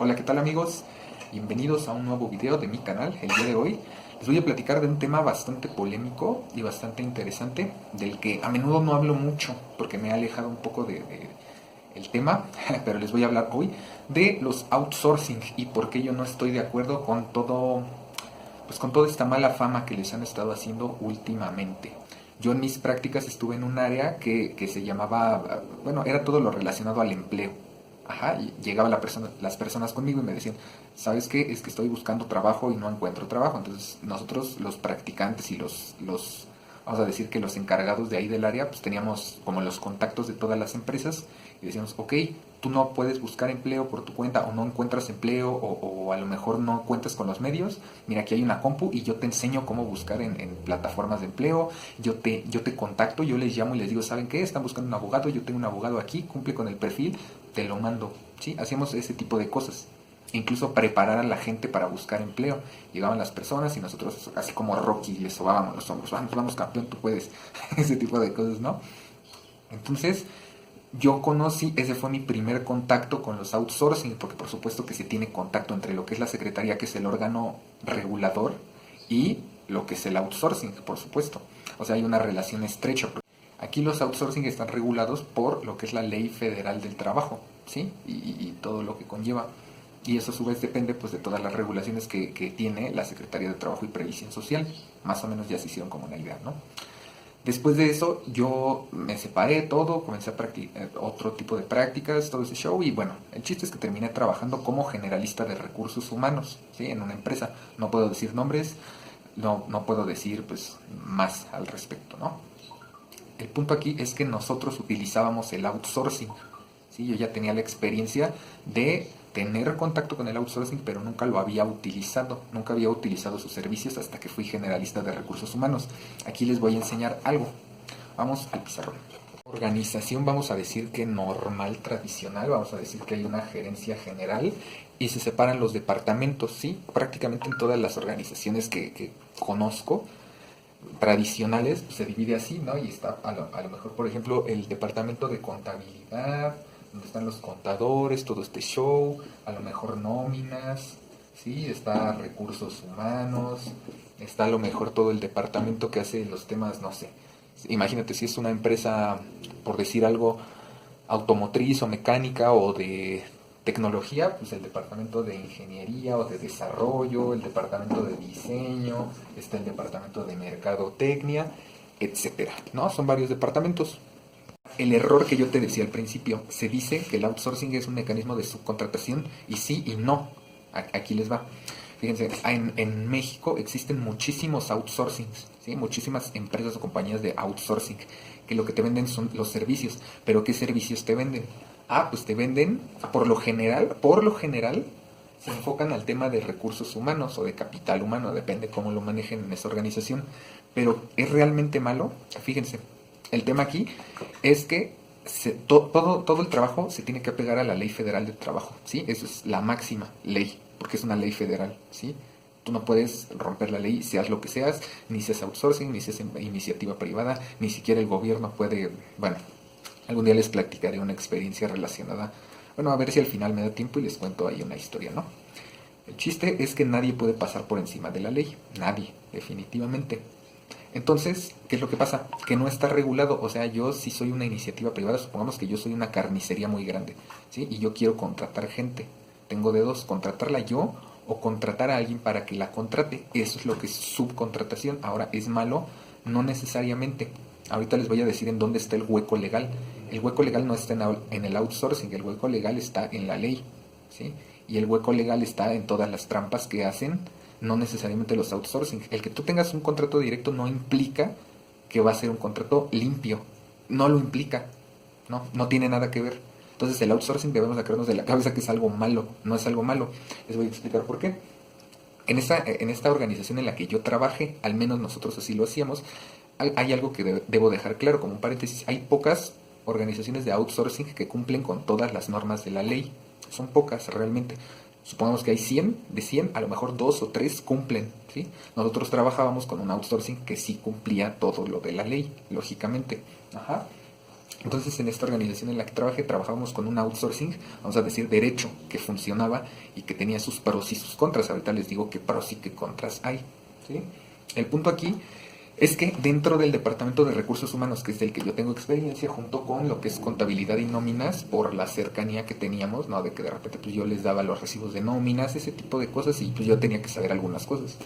Hola, ¿qué tal amigos? Bienvenidos a un nuevo video de mi canal. El día de hoy les voy a platicar de un tema bastante polémico y bastante interesante, del que a menudo no hablo mucho porque me he alejado un poco de el tema, pero les voy a hablar hoy de los outsourcing y por qué yo no estoy de acuerdo con todo, pues con toda esta mala fama que les han estado haciendo últimamente. Yo en mis prácticas estuve en un área que se llamaba, bueno, era todo lo relacionado al empleo. Ajá, y llegaba las personas conmigo y me decían, ¿sabes qué? Es que estoy buscando trabajo y no encuentro trabajo. Entonces nosotros, los practicantes y vamos a decir que los encargados de ahí del área, pues teníamos como los contactos de todas las empresas y decíamos, ok, tú no puedes buscar empleo por tu cuenta o no encuentras empleo o a lo mejor no cuentas con los medios. Mira, aquí hay una compu y yo te enseño cómo buscar en plataformas de empleo. Yo te contacto, yo les llamo y les digo, ¿saben qué? Están buscando un abogado, yo tengo un abogado aquí, cumple con el perfil, te lo mando. ¿Sí? Hacíamos ese tipo de cosas. Incluso preparar a la gente para buscar empleo. Llegaban las personas y nosotros, así como Rocky, les sobábamos los hombros. Vamos, vamos, campeón, tú puedes. Ese tipo de cosas, ¿no? Entonces, yo conocí, ese fue mi primer contacto con los outsourcing, porque por supuesto que se tiene contacto entre lo que es la secretaría, que es el órgano regulador, y lo que es el outsourcing, por supuesto. O sea, hay una relación estrecha. Aquí los outsourcing están regulados por lo que es la Ley Federal del Trabajo, ¿sí? Y todo lo que conlleva. Y eso a su vez depende pues de todas las regulaciones que tiene la Secretaría de Trabajo y Previsión Social. Más o menos ya se hicieron como una idea, ¿no? Después de eso yo me separé todo, comencé a practicar otro tipo de prácticas, todo ese show y bueno, el chiste es que terminé trabajando como generalista de recursos humanos, ¿sí? En una empresa. No puedo decir nombres, no puedo decir pues más al respecto, ¿no? El punto aquí es que nosotros utilizábamos el outsourcing, ¿sí? Yo ya tenía la experiencia de tener contacto con el outsourcing, pero nunca lo había utilizado, nunca había utilizado sus servicios hasta que fui generalista de recursos humanos. Aquí les voy a enseñar algo. Vamos al pizarrón. Organización, vamos a decir que normal, tradicional, vamos a decir que hay una gerencia general y se separan los departamentos, ¿sí? Prácticamente en todas las organizaciones que conozco, tradicionales, pues, se divide así, ¿no? Y está a lo mejor, por ejemplo, el departamento de contabilidad, donde están los contadores, todo este show, a lo mejor nóminas, ¿sí? Está recursos humanos, está a lo mejor todo el departamento que hace los temas, no sé. Imagínate si es una empresa, por decir algo, automotriz o mecánica o de tecnología, pues el departamento de ingeniería o de desarrollo, el departamento de diseño, está el departamento de mercadotecnia, etcétera, ¿no? Son varios departamentos. El error que yo te decía al principio, se dice que el outsourcing es un mecanismo de subcontratación y sí y no. Aquí les va. Fíjense, en México existen muchísimos outsourcings, ¿sí? Muchísimas empresas o compañías de outsourcing que lo que te venden son los servicios. ¿Pero qué servicios te venden? Ah, pues te venden, por lo general, se enfocan al tema de recursos humanos o de capital humano, depende cómo lo manejen en esa organización. Pero ¿es realmente malo? Fíjense, el tema aquí es que todo el trabajo se tiene que apegar a la Ley Federal del Trabajo, ¿sí? Eso es la máxima ley, porque es una ley federal, ¿sí? Tú no puedes romper la ley, seas lo que seas, ni seas outsourcing, ni seas iniciativa privada, ni siquiera el gobierno puede, bueno, algún día les platicaré una experiencia relacionada, bueno, a ver si al final me da tiempo y les cuento ahí una historia, ¿no? El chiste es que nadie puede pasar por encima de la ley, nadie, definitivamente. Entonces, ¿qué es lo que pasa? Que no está regulado. O sea, yo si soy una iniciativa privada, supongamos que yo soy una carnicería muy grande, ¿sí? Y yo quiero contratar gente. Tengo de dos, contratarla yo o contratar a alguien para que la contrate. Eso es lo que es subcontratación. Ahora, ¿es malo? No necesariamente. Ahorita les voy a decir en dónde está el hueco legal. El hueco legal no está en el outsourcing, el hueco legal está en la ley, ¿sí? Y el hueco legal está en todas las trampas que hacen, no necesariamente los outsourcing. El que tú tengas un contrato directo no implica que va a ser un contrato limpio. No lo implica. No tiene nada que ver. Entonces el outsourcing debemos sacarnos de la cabeza que es algo malo. No es algo malo. Les voy a explicar por qué. En esta organización en la que yo trabajé, al menos nosotros así lo hacíamos, hay algo que debo dejar claro, como un paréntesis. Hay pocas organizaciones de outsourcing que cumplen con todas las normas de la ley. Son pocas realmente. Supongamos que hay 100, de 100 a lo mejor 2 o 3 cumplen, ¿sí? Nosotros trabajábamos con un outsourcing que sí cumplía todo lo de la ley, lógicamente. Ajá. Entonces, en esta organización en la que trabajé, trabajábamos con un outsourcing, vamos a decir, derecho, que funcionaba y que tenía sus pros y sus contras. Ahorita les digo qué pros y qué contras hay, ¿sí? El punto aquí es que dentro del departamento de recursos humanos, que es del que yo tengo experiencia, junto con lo que es contabilidad y nóminas, por la cercanía que teníamos, ¿no? De que de repente pues yo les daba los recibos de nóminas, ese tipo de cosas, y pues yo tenía que saber algunas cosas,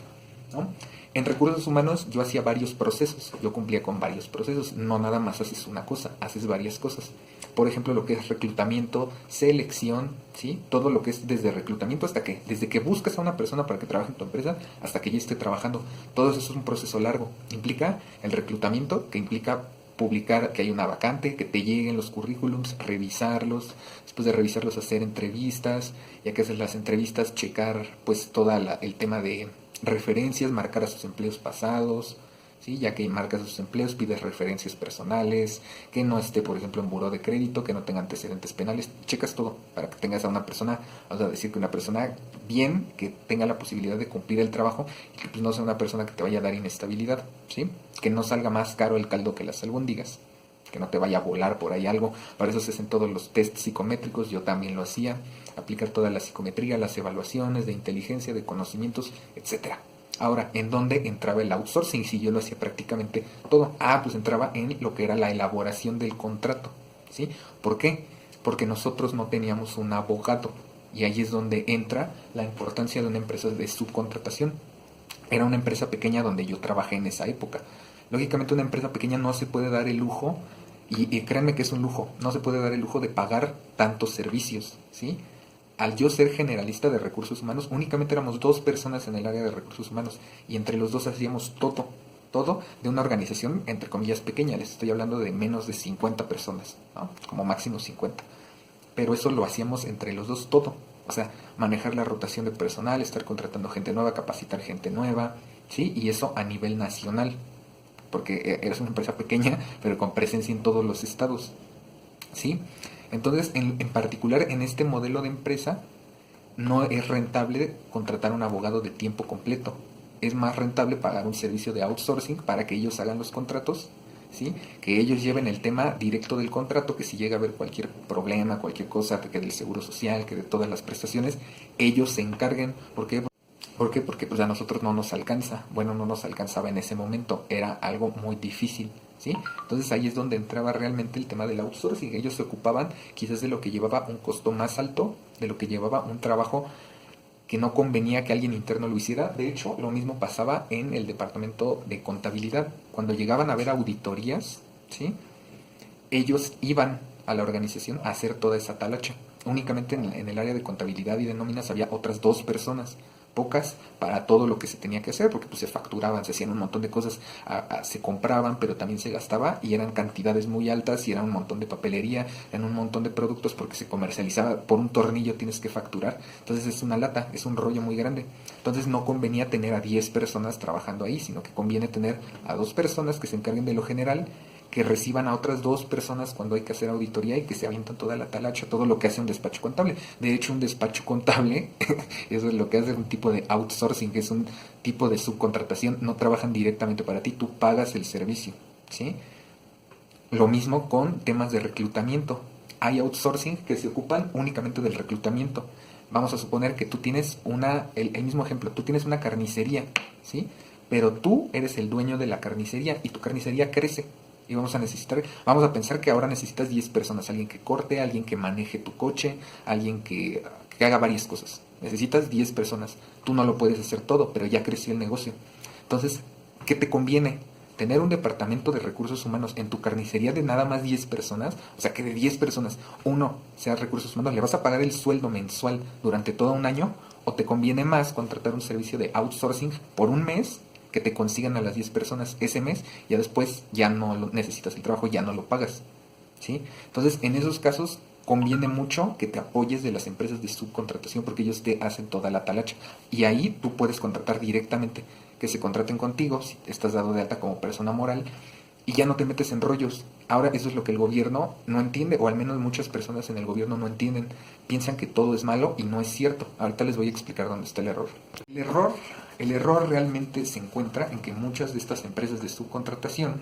¿no? En recursos humanos yo hacía varios procesos, yo cumplía con varios procesos, no nada más haces una cosa, haces varias cosas. Por ejemplo, lo que es reclutamiento, selección, ¿sí? Todo lo que es desde reclutamiento hasta que, desde que buscas a una persona para que trabaje en tu empresa hasta que ya esté trabajando. Todo eso es un proceso largo. Implica el reclutamiento, que implica publicar que hay una vacante, que te lleguen los currículums, revisarlos, después de revisarlos hacer entrevistas, ya que haces las entrevistas, checar pues todo el tema de referencias, marcar a sus empleos pasados, ¿sí? Ya que marcas sus empleos, pides referencias personales, que no esté, por ejemplo, en buró de crédito, que no tenga antecedentes penales, checas todo para que tengas a una persona, vamos a decir que una persona bien, que tenga la posibilidad de cumplir el trabajo y que pues, no sea una persona que te vaya a dar inestabilidad, ¿sí? Que no salga más caro el caldo que las albóndigas, que no te vaya a volar por ahí algo. Para eso se hacen todos los tests psicométricos, yo también lo hacía, aplicar toda la psicometría, las evaluaciones de inteligencia, de conocimientos, etcétera. Ahora, ¿en dónde entraba el outsourcing? Si yo lo hacía prácticamente todo. Pues entraba en lo que era la elaboración del contrato, ¿sí? ¿Por qué? Porque nosotros no teníamos un abogado. Y ahí es donde entra la importancia de una empresa de subcontratación. Era una empresa pequeña donde yo trabajé en esa época. Lógicamente una empresa pequeña no se puede dar el lujo, y créanme que es un lujo, no se puede dar el lujo de pagar tantos servicios, ¿sí? Al yo ser generalista de recursos humanos, únicamente éramos 2 personas en el área de recursos humanos y entre los dos hacíamos todo de una organización, entre comillas, pequeña. Les estoy hablando de menos de 50 personas, ¿no? Como máximo 50. Pero eso lo hacíamos entre los dos todo. O sea, manejar la rotación de personal, estar contratando gente nueva, capacitar gente nueva, ¿sí? Y eso a nivel nacional, porque eres una empresa pequeña, pero con presencia en todos los estados, ¿sí? Entonces, en particular, en este modelo de empresa, no es rentable contratar un abogado de tiempo completo. Es más rentable pagar un servicio de outsourcing para que ellos hagan los contratos, ¿sí? Que ellos lleven el tema directo del contrato, que si llega a haber cualquier problema, cualquier cosa, que del seguro social, que de todas las prestaciones, ellos se encarguen. ¿Por qué? ¿Por qué? Porque pues a nosotros no nos alcanza. Bueno, no nos alcanzaba en ese momento. Era algo muy difícil, ¿sí? Entonces ahí es donde entraba realmente el tema del outsourcing. Ellos se ocupaban quizás de lo que llevaba un costo más alto, de lo que llevaba un trabajo que no convenía que alguien interno lo hiciera. De hecho, lo mismo pasaba en el departamento de contabilidad. Cuando llegaban a ver auditorías, ¿sí? Ellos iban a la organización a hacer toda esa talacha. Únicamente en el área de contabilidad y de nóminas había otras 2 personas, pocas para todo lo que se tenía que hacer, porque pues se facturaban, se hacían un montón de cosas, se compraban, pero también se gastaba y eran cantidades muy altas y era un montón de papelería, eran un montón de productos porque se comercializaba, por un tornillo tienes que facturar, entonces es una lata, es un rollo muy grande. Entonces no convenía tener a 10 personas trabajando ahí, sino que conviene tener a 2 personas que se encarguen de lo general, que reciban a otras 2 personas cuando hay que hacer auditoría y que se avientan toda la talacha, todo lo que hace un despacho contable. De hecho, un despacho contable, eso es lo que hace un tipo de outsourcing, que es un tipo de subcontratación, no trabajan directamente para ti, tú pagas el servicio, ¿sí? Lo mismo con temas de reclutamiento. Hay outsourcing que se ocupan únicamente del reclutamiento. Vamos a suponer que tú tienes el mismo ejemplo, tú tienes una carnicería, ¿sí? Pero tú eres el dueño de la carnicería y tu carnicería crece. Y vamos a pensar que ahora necesitas 10 personas, alguien que corte, alguien que maneje tu coche, alguien que haga varias cosas. Necesitas 10 personas. Tú no lo puedes hacer todo, pero ya creció el negocio. Entonces, ¿qué te conviene? Tener un departamento de recursos humanos en tu carnicería de nada más 10 personas, o sea que de 10 personas, uno sea recursos humanos, ¿le vas a pagar el sueldo mensual durante todo un año? ¿O te conviene más contratar un servicio de outsourcing por un mes, que te consigan a las 10 personas ese mes, y ya después ya no necesitas el trabajo, ya no lo pagas, ¿sí? Entonces, en esos casos conviene mucho que te apoyes de las empresas de subcontratación porque ellos te hacen toda la talacha y ahí tú puedes contratar directamente, que se contraten contigo si estás dado de alta como persona moral y ya no te metes en rollos. Ahora eso es lo que el gobierno no entiende, o al menos muchas personas en el gobierno no entienden. Piensan que todo es malo y no es cierto. Ahorita les voy a explicar dónde está el error. El error realmente se encuentra en que muchas de estas empresas de subcontratación,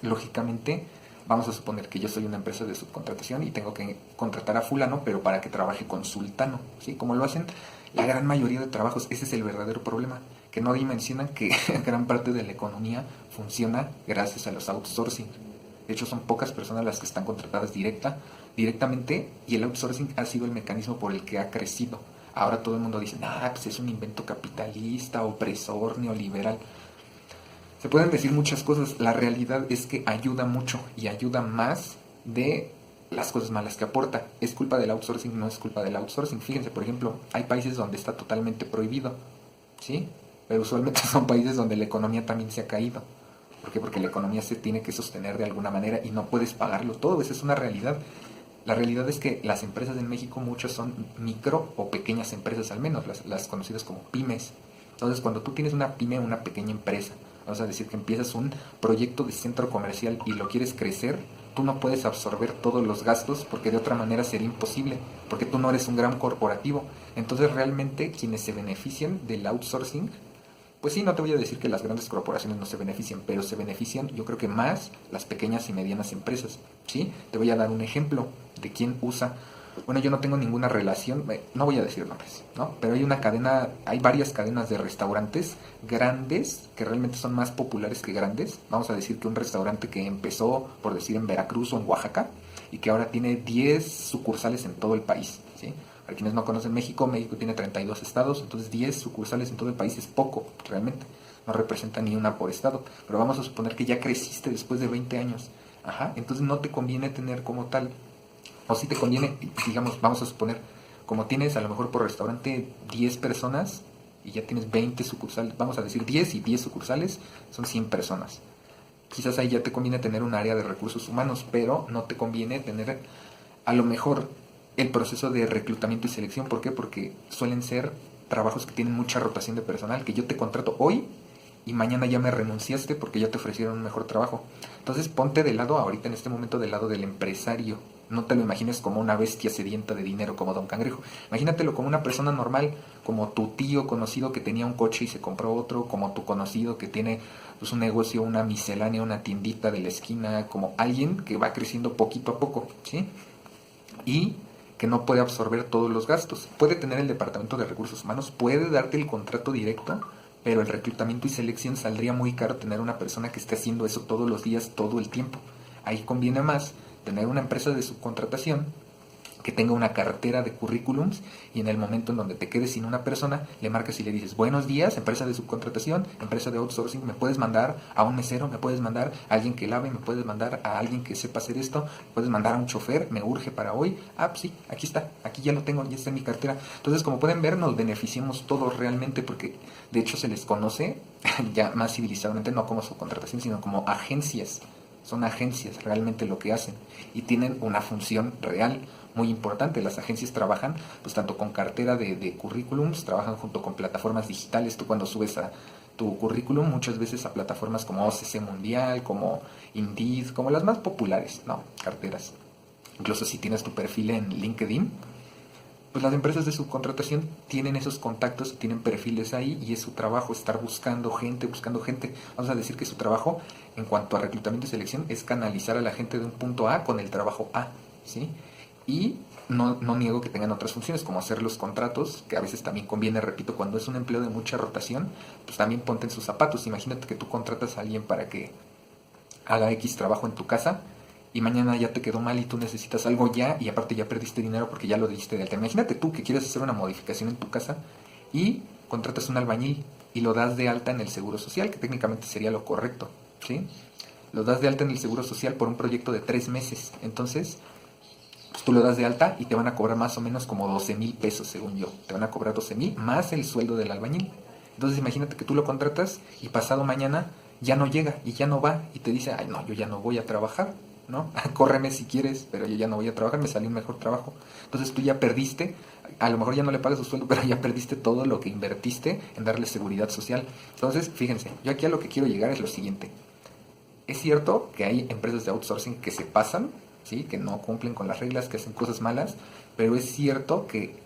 lógicamente, Vamos a suponer que yo soy una empresa de subcontratación y tengo que contratar a fulano, pero para que trabaje con sultano, ¿sí? Como lo hacen la gran mayoría de trabajos. Ese es el verdadero problema, que no dimensionan que gran parte de la economía funciona gracias a los outsourcing. De hecho, son pocas personas las que están contratadas directamente, y el outsourcing ha sido el mecanismo por el que ha crecido. Ahora todo el mundo dice, pues es un invento capitalista, opresor, neoliberal. Se pueden decir muchas cosas. La realidad es que ayuda mucho y ayuda más de las cosas malas que aporta. ¿Es culpa del outsourcing? No es culpa del outsourcing. Fíjense, por ejemplo, hay países donde está totalmente prohibido, ¿sí? Pero usualmente son países donde la economía también se ha caído. ¿Por qué? Porque la economía se tiene que sostener de alguna manera y no puedes pagarlo todo. Esa es una realidad. La realidad es que las empresas en México muchas son micro o pequeñas empresas, al menos las conocidas como pymes. Entonces, cuando tú tienes una pyme, una pequeña empresa, vamos a decir que empiezas un proyecto de centro comercial y lo quieres crecer, tú no puedes absorber todos los gastos porque de otra manera sería imposible, porque tú no eres un gran corporativo. Entonces, realmente quienes se benefician del outsourcing, pues sí, no te voy a decir que las grandes corporaciones no se benefician, pero se benefician, yo creo que más las pequeñas y medianas empresas, ¿sí? Te voy a dar un ejemplo de quién usa. Bueno, yo no tengo ninguna relación, no voy a decir nombres, ¿no? Pero hay varias cadenas de restaurantes grandes que realmente son más populares que grandes. Vamos a decir que un restaurante que empezó, por decir, en Veracruz o en Oaxaca y que ahora tiene 10 sucursales en todo el país, ¿sí? Para quienes no conocen México, México tiene 32 estados, entonces 10 sucursales en todo el país es poco, realmente. No representa ni una por estado. Pero vamos a suponer que ya creciste después de 20 años. Entonces no te conviene tener como tal, o si te conviene, digamos, vamos a suponer, como tienes a lo mejor por restaurante 10 personas y ya tienes 20 sucursales, vamos a decir 10 y 10 sucursales, son 100 personas. Quizás ahí ya te conviene tener un área de recursos humanos, pero no te conviene tener a lo mejor el proceso de reclutamiento y selección. ¿Por qué? Porque suelen ser trabajos que tienen mucha rotación de personal, que yo te contrato hoy y mañana ya me renunciaste porque ya te ofrecieron un mejor trabajo. Entonces ponte de lado, ahorita en este momento, del lado del empresario. No te lo imagines como una bestia sedienta de dinero como Don Cangrejo. Imagínatelo como una persona normal, como tu tío conocido que tenía un coche y se compró otro, como tu conocido que tiene pues un negocio, una miscelánea, una tiendita de la esquina, como alguien que va creciendo poquito a poco, ¿sí? Y que no puede absorber todos los gastos. Puede tener el departamento de recursos humanos, puede darte el contrato directo, pero el reclutamiento y selección saldría muy caro tener una persona que esté haciendo eso todos los días, todo el tiempo. Ahí conviene más tener una empresa de subcontratación que tenga una cartera de currículums y en el momento en donde te quedes sin una persona, le marcas y le dices, buenos días, empresa de subcontratación, empresa de outsourcing, me puedes mandar a un mesero, me puedes mandar a alguien que lave, me puedes mandar a alguien que sepa hacer esto, me puedes mandar a un chofer, me urge para hoy. Pues sí, aquí está, aquí ya lo tengo, ya está en mi cartera. Entonces, como pueden ver, nos beneficiamos todos realmente porque de hecho se les conoce ya más civilizadamente, no como subcontratación, sino como agencias. Son agencias realmente lo que hacen y tienen una función real muy importante. Las agencias trabajan pues tanto con cartera de currículums, trabajan junto con plataformas digitales. Tú cuando subes a tu currículum muchas veces a plataformas como OCC Mundial, como Indeed, como las más populares, ¿no? Carteras. Incluso si tienes tu perfil en LinkedIn, pues las empresas de subcontratación tienen esos contactos, tienen perfiles ahí y es su trabajo estar buscando gente, buscando gente. Vamos a decir que su trabajo en cuanto a reclutamiento y selección es canalizar a la gente de un punto A con el trabajo A, ¿sí? Y no niego que tengan otras funciones como hacer los contratos, que a veces también conviene, repito, cuando es un empleo de mucha rotación, pues también ponte en sus zapatos. Imagínate que tú contratas a alguien para que haga X trabajo en tu casa y mañana ya te quedó mal y tú necesitas algo ya y aparte ya perdiste dinero porque ya lo diste de alta. Imagínate tú que quieres hacer una modificación en tu casa y contratas un albañil y lo das de alta en el Seguro Social, que técnicamente sería lo correcto, ¿sí? Lo das de alta en el Seguro Social por un proyecto de 3 meses. Entonces, pues tú lo das de alta y te van a cobrar más o menos como 12,000 pesos, según yo. Te van a cobrar 12,000 más el sueldo del albañil. Entonces imagínate que tú lo contratas y pasado mañana ya no llega y ya no va y te dice, ay no, yo ya no voy a trabajar, ¿no? Córreme si quieres, pero yo ya no voy a trabajar, me salió un mejor trabajo. Entonces tú ya perdiste, a lo mejor ya no le pagas su sueldo, pero ya perdiste todo lo que invertiste en darle seguridad social. Entonces, fíjense, yo aquí a lo que quiero llegar es lo siguiente. Es cierto que hay empresas de outsourcing que se pasan, ¿sí? Que no cumplen con las reglas, que hacen cosas malas, pero es cierto que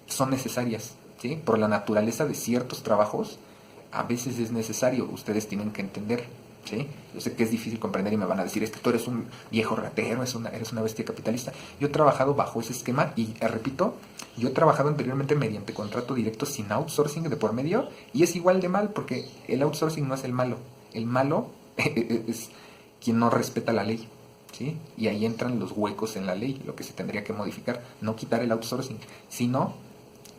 son necesarias, ¿sí? Por la naturaleza de ciertos trabajos, a veces es necesario, ustedes tienen que entender. ¿sí? Yo sé que es difícil comprender y me van a decir, es que tú eres un viejo ratero, eres una bestia capitalista. Yo he trabajado bajo ese esquema y, repito, yo he trabajado anteriormente mediante contrato directo sin outsourcing de por medio y es igual de mal porque el outsourcing no es el malo. El malo es quien no respeta la ley, ¿sí? Y ahí entran los huecos en la ley, lo que se tendría que modificar, no quitar el outsourcing, sino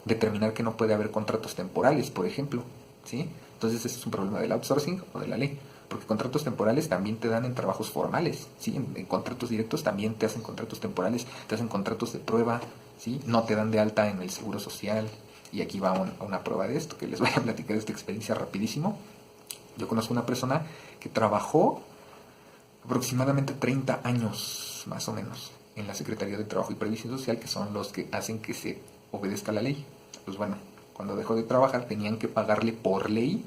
determinar que no puede haber contratos temporales, por ejemplo, ¿sí? Entonces ese es un problema del outsourcing o de la ley, porque contratos temporales también te dan en trabajos formales, ¿sí? En contratos directos también te hacen contratos temporales, te hacen contratos de prueba, ¿sí? No te dan de alta en el seguro social, y aquí va una prueba de esto, que les voy a platicar esta experiencia rapidísimo. Yo conozco una persona que trabajó aproximadamente 30 años, más o menos, en la Secretaría de Trabajo y Previsión Social, que son los que hacen que se obedezca la ley. Pues bueno, cuando dejó de trabajar tenían que pagarle por ley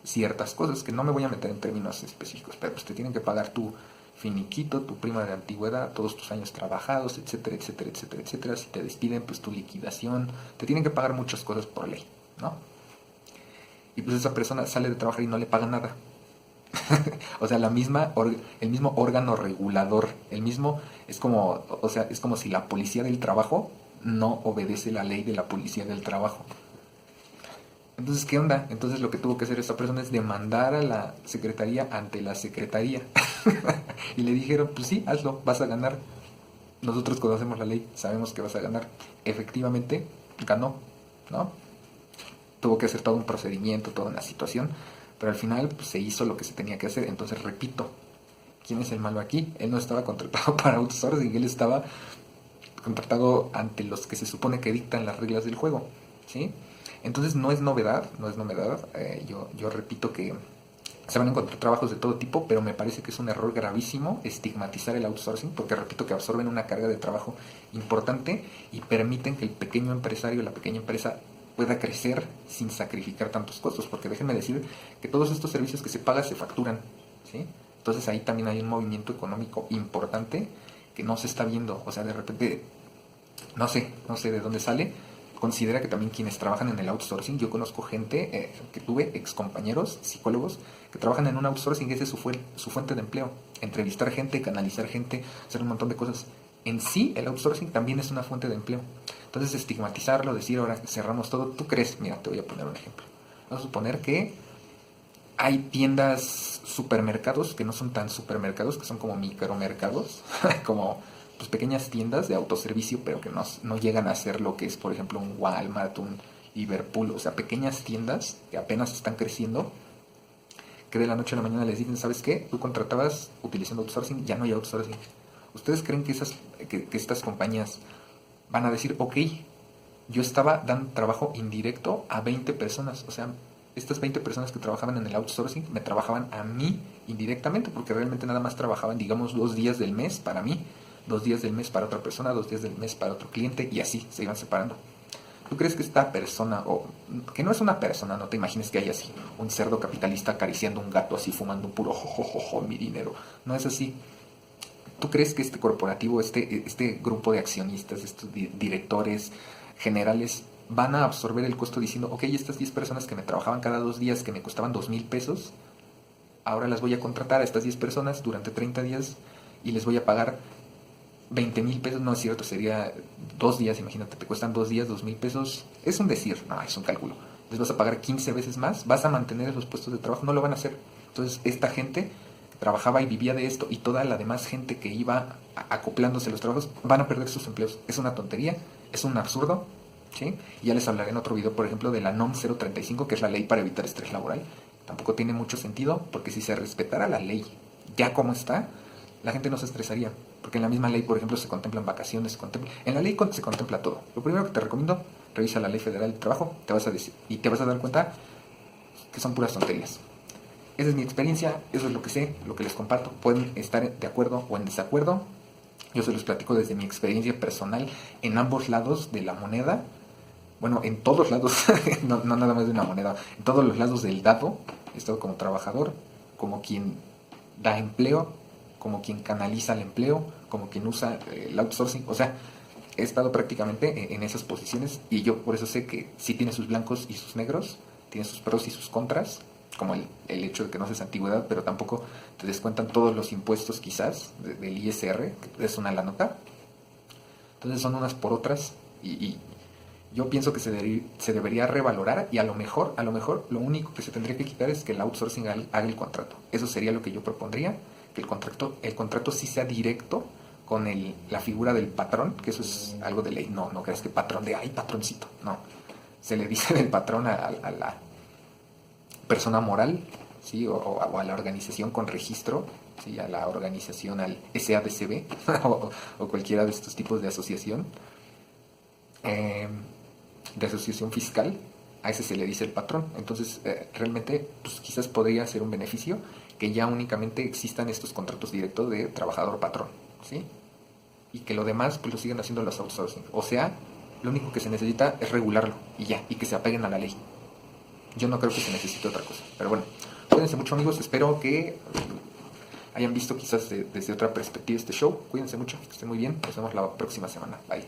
ciertas cosas, que no me voy a meter en términos específicos, pero pues te tienen que pagar tu finiquito, tu prima de antigüedad, todos tus años trabajados, etcétera, etcétera, etcétera, etcétera. Si te despiden, pues tu liquidación, te tienen que pagar muchas cosas por ley, ¿no? Y pues esa persona sale de trabajar y no le paga nada. O sea, el mismo órgano regulador, el mismo, es como, o sea, es como si la policía del trabajo no obedece la ley de la policía del trabajo. Entonces, ¿qué onda? Entonces lo que tuvo que hacer esta persona es demandar a la secretaría ante la secretaría. Y le dijeron, pues sí, hazlo, vas a ganar. Nosotros conocemos la ley, sabemos que vas a ganar. Efectivamente, ganó, ¿no? Tuvo que hacer todo un procedimiento, toda una situación, pero al final pues, se hizo lo que se tenía que hacer. Entonces, repito, ¿quién es el malo aquí? Él no estaba contratado para outsourcing, él estaba contratado ante los que se supone que dictan las reglas del juego, ¿sí? Entonces no es novedad, no es novedad. Yo repito que se van a encontrar trabajos de todo tipo, pero me parece que es un error gravísimo estigmatizar el outsourcing, porque repito que absorben una carga de trabajo importante y permiten que el pequeño empresario, la pequeña empresa pueda crecer sin sacrificar tantos costos, porque déjenme decir que todos estos servicios que se pagan se facturan, ¿sí? Entonces ahí también hay un movimiento económico importante que no se está viendo, o sea, de repente, no sé de dónde sale. Considera que también quienes trabajan en el outsourcing, yo conozco gente que tuve, ex compañeros, psicólogos, que trabajan en un outsourcing, esa es su fuente de empleo. Entrevistar gente, canalizar gente, hacer un montón de cosas. En sí, el outsourcing también es una fuente de empleo. Entonces, estigmatizarlo, decir ahora cerramos todo, ¿tú crees? Mira, te voy a poner un ejemplo. Vamos a suponer que hay tiendas, supermercados, que no son tan supermercados, que son como micromercados, como pues, pequeñas tiendas de autoservicio, pero que no llegan a ser lo que es, por ejemplo, un Walmart, un Liverpool, o sea, pequeñas tiendas que apenas están creciendo, que de la noche a la mañana les dicen, ¿sabes qué? Tú contratabas utilizando outsourcing, ya no hay outsourcing. ¿Ustedes creen que estas compañías van a decir, ok, yo estaba dando trabajo indirecto a 20 personas, o sea, estas 20 personas que trabajaban en el outsourcing me trabajaban a mí indirectamente, porque realmente nada más trabajaban, digamos, 2 días del mes para mí, 2 días del mes para otra persona, 2 días del mes para otro cliente, y así se iban separando. ¿Tú crees que esta persona, o que no es una persona, no te imagines que hay así un cerdo capitalista acariciando un gato así fumando un puro jojojojo, mi dinero? No es así. ¿Tú crees que este corporativo, este grupo de accionistas, estos directores generales, van a absorber el costo diciendo, ok, estas 10 personas que me trabajaban cada 2 días, que me costaban 2,000 pesos, ahora las voy a contratar a estas 10 personas durante 30 días y les voy a pagar 20,000 pesos? No es cierto, sería 2 días, imagínate, te cuestan 2 días, 2,000 pesos. Es un decir, no, es un cálculo. Les vas a pagar 15 veces más, vas a mantener esos puestos de trabajo, no lo van a hacer. Entonces, esta gente trabajaba y vivía de esto y toda la demás gente que iba acoplándose a los trabajos van a perder sus empleos. Es una tontería, es un absurdo, ¿sí? Y ya les hablaré en otro video, por ejemplo, de la NOM 035, que es la ley para evitar estrés laboral. Tampoco tiene mucho sentido, porque si se respetara la ley ya como está, la gente no se estresaría, porque en la misma ley, por ejemplo, se contemplan vacaciones, en la ley se contempla todo. Lo primero que te recomiendo, revisa la Ley Federal del Trabajo, te vas a dar cuenta que son puras tonterías. Esa es mi experiencia, eso es lo que sé, lo que les comparto. Pueden estar de acuerdo o en desacuerdo. Yo se los platico desde mi experiencia personal en ambos lados de la moneda. Bueno, en todos lados, no nada más de una moneda, en todos los lados del dato. He estado como trabajador, como quien da empleo, como quien canaliza el empleo, como quien usa el outsourcing. O sea, he estado prácticamente en esas posiciones y yo por eso sé que sí tiene sus blancos y sus negros, tiene sus pros y sus contras, como el hecho de que no seas antigüedad, pero tampoco te descuentan todos los impuestos quizás del ISR, que es una la nota. Entonces son unas por otras y yo pienso que se debería revalorar y a lo mejor lo único que se tendría que quitar es que el outsourcing haga el contrato. Eso sería lo que yo propondría, que el contrato sí sea directo con la figura del patrón, que eso es algo de ley. No creas que patrón de, ay, patroncito, no. Se le dice del patrón a la persona moral, ¿sí? O a la organización con registro, ¿sí? A la organización, al SADCB o cualquiera de estos tipos de asociación. De asociación fiscal, a ese se le dice el patrón. Entonces, realmente, pues quizás podría ser un beneficio que ya únicamente existan estos contratos directos de trabajador-patrón, ¿sí? Y que lo demás, pues lo sigan haciendo los outsourcing. O sea, lo único que se necesita es regularlo y ya, y que se apeguen a la ley. Yo no creo que se necesite otra cosa. Pero bueno, cuídense mucho, amigos. Espero que hayan visto quizás desde otra perspectiva este show. Cuídense mucho, que estén muy bien. Nos vemos la próxima semana. Bye.